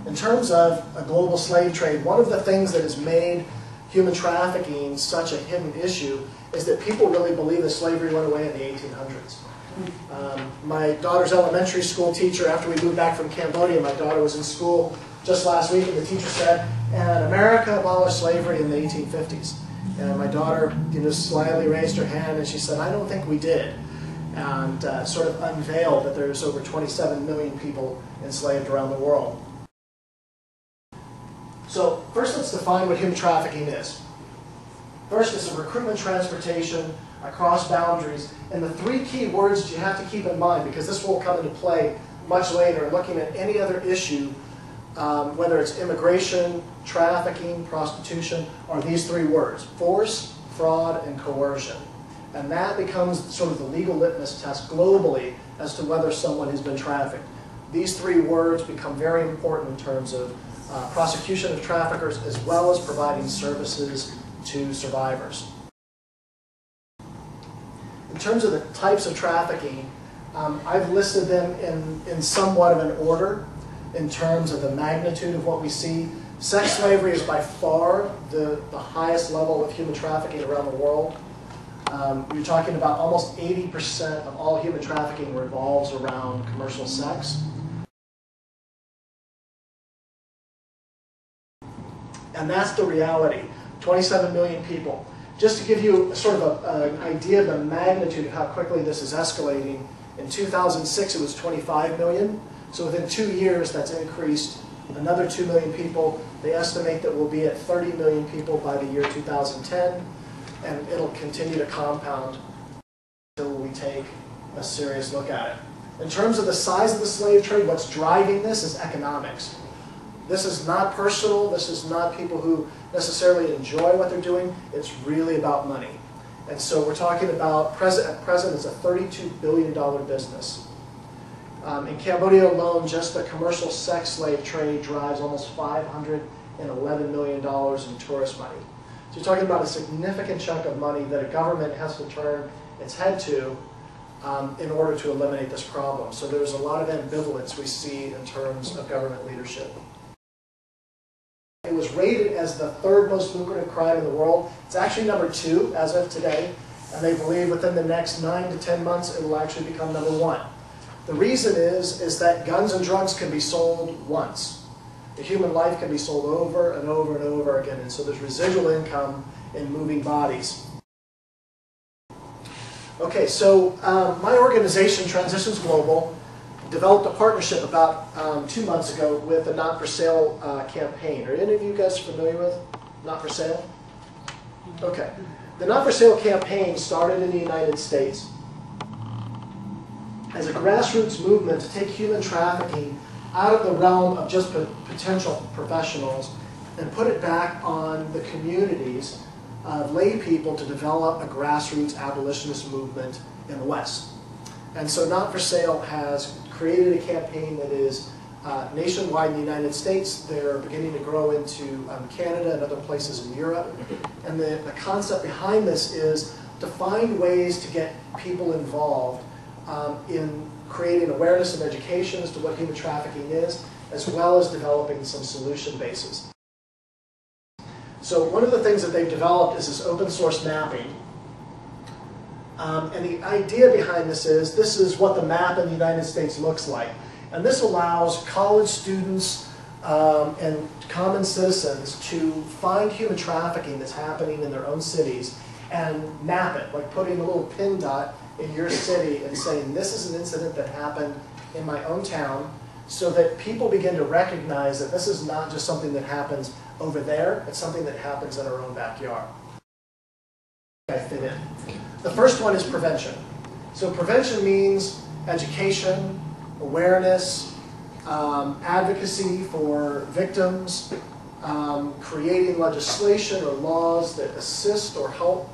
In terms of a global slave trade, one of the things that has made human trafficking such a hidden issue is that people really believe that slavery went away in the 1800s. My daughter's elementary school teacher, after we moved back from Cambodia, my daughter was in school just last week, and the teacher said, and America abolished slavery in the 1850s. And my daughter, slyly raised her hand, and she said, I don't think we did. And sort of unveiled that there's over 27 million people enslaved around the world. So first let's define what human trafficking is. First, it's a recruitment, transportation across boundaries. And the three key words that you have to keep in mind, because this will come into play much later in looking at any other issue, whether it's immigration, trafficking, prostitution, are these three words: force, fraud, and coercion. And that becomes sort of the legal litmus test globally as to whether someone has been trafficked. These three words become very important in terms of prosecution of traffickers as well as providing services to survivors. In terms of the types of trafficking, I've listed them in somewhat of an order in terms of the magnitude of what we see. Sex slavery is by far the highest level of human trafficking around the world. You're talking about almost 80% of all human trafficking revolves around commercial sex. And that's the reality. 27 million people. Just to give you sort of an idea of the magnitude of how quickly this is escalating, in 2006 it was 25 million. So within 2 years that's increased another 2 million people. They estimate that we'll be at 30 million people by the year 2010, and it'll continue to compound until we take a serious look at it. In terms of the size of the slave trade, what's driving this is economics. This is not personal. This is not people who necessarily enjoy what they're doing. It's really about money. And so we're talking about, at present, it's a $32 billion business. In Cambodia alone, just the commercial sex slave trade drives almost $511 million in tourist money. So you're talking about a significant chunk of money that a government has to turn its head to in order to eliminate this problem. So there's a lot of ambivalence we see in terms of government leadership. It was rated as the third most lucrative crime in the world. It's actually number 2 as of today, and they believe within the next 9 to 10 months it will actually become number 1. The reason is that guns and drugs can be sold once. The human life can be sold over and over and over again, and so there's residual income in moving bodies. Okay, so my organization, Transitions Global, developed a partnership about 2 months ago with the Not for Sale campaign. Are any of you guys familiar with Not for Sale? Okay. The Not for Sale campaign started in the United States as a grassroots movement to take human trafficking out of the realm of just potential professionals and put it back on the communities of lay people to develop a grassroots abolitionist movement in the West. And so Not for Sale has created a campaign that is nationwide in the United States. They're beginning to grow into Canada and other places in Europe. And the concept behind this is to find ways to get people involved in creating awareness and education as to what human trafficking is, as well as developing some solution bases. So one of the things that they've developed is this open source mapping. And the idea behind this is what the map in the United States looks like. And this allows college students and common citizens to find human trafficking that's happening in their own cities and map it, like putting a little pin dot in your city and saying, this is an incident that happened in my own town, so that people begin to recognize that this is not just something that happens over there, it's something that happens in our own backyard. I fit in. The first one is prevention. So prevention means education, awareness, advocacy for victims, creating legislation or laws that assist or help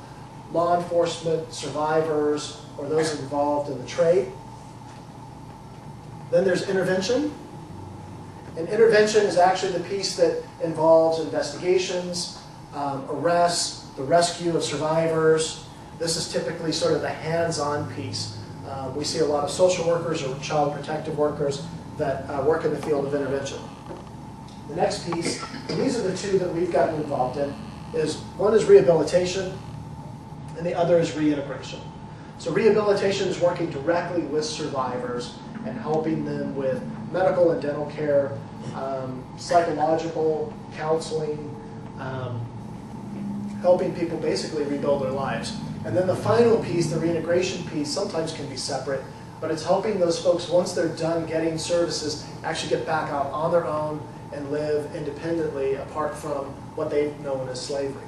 law enforcement, survivors, or those involved in the trade. Then there's intervention. And intervention is actually the piece that involves investigations, arrests, the rescue of survivors. This is typically sort of the hands-on piece. We see a lot of social workers or child protective workers that work in the field of intervention. The next piece, and these are the two that we've gotten involved in, is one is rehabilitation and the other is reintegration. So rehabilitation is working directly with survivors and helping them with medical and dental care, psychological counseling, helping people basically rebuild their lives. And then the final piece, the reintegration piece, sometimes can be separate, but it's helping those folks, once they're done getting services, actually get back out on their own and live independently apart from what they've known as slavery.